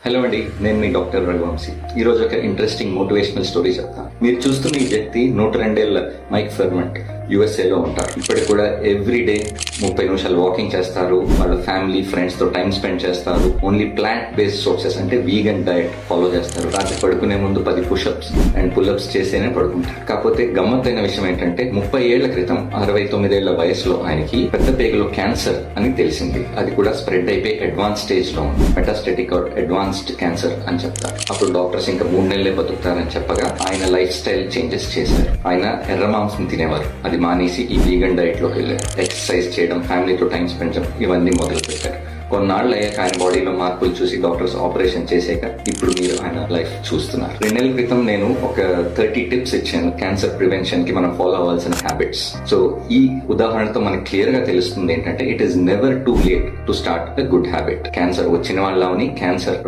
Hello అండి, నేను మీ doctor Raghuvanshi. ఈరోజు ఒక ఇంట్రెస్టింగ్ మోటివేషనల్ స్టోరీ చెప్తాను. మీరు చూస్తున్న ఈ వ్యక్తి 102 మైక్ ఫెర్మెంట్ యుఎస్ఏలో ఉంటారు. ఇప్పటికి కూడా ఎవ్రీ డే 30 నిమిషాలు వాకింగ్ చేస్తారు. వాళ్ళ ఫ్యామిలీ ఫ్రెండ్స్ తో టైం స్పెండ్ చేస్తారు. ఓన్లీ ప్లాంట్ బేస్డ్ సోర్సెస్ అంటే వీగన్ డయట్ ఫాలో చేస్తారు. రాత్రి పడుకునే ముందు 10 పుషప్స్ అండ్ పుల్అప్స్ చేసేనే పడుకుంటారు. కాకపోతే గమ్మత్తైన విషయం ఏంటంటే 30 ఏళ్ల క్రితం 69 ఏళ్ల వయసులో ఆయనకి పెద్ద పేగులో క్యాన్సర్ అని తెలిసింది. అది కూడా స్ప్రెడ్ అయిపోయి అడ్వాన్స్ స్టేజ్ లో ఉంది. మెటాస్టెటిక్ ఆర్ అడ్వాన్స్డ్ క్యాన్సర్ అని చెప్తారు. అప్పుడు డాక్టర్స్ ఇంకా 3 నెలలే బతుకుతారని చెప్పగా ఆయన లైఫ్ స్టైల్ చేంజెస్ చేశారు. ఆయన ఎర్ర మాంసం తినేవారు. అది మానేసి ఈ వీగన్ డైట్ లోకి వెళ్ళారు. ఎక్సర్సైజ్ చేయడం, ఫ్యామిలీతో టైం స్పెండ్ చేయడం ఇవన్నీ మొదలు పెట్టారు. కొన్నాళ్ళు అయ్యాక ఆయన బాడీలో మార్పులు చూసి డాక్టర్స్ ఆపరేషన్ చేసాక ఇప్పుడు మీరు ఆయన లైఫ్ చూస్తున్నారు. 2 నెలల క్రితం నేను ఒక 30 టిప్స్ ఇచ్చాను క్యాన్సర్ ప్రివెన్షన్ కి మనం ఫాలో అవ్వాల్సిన హ్యాబిట్స్. సో ఈ ఉదాహరణతో మనకి క్లియర్ గా తెలుస్తుంది ఏంటంటే it is never too late to start a good habit. Cancer వచ్చిన వాళ్ళని క్యాన్సర్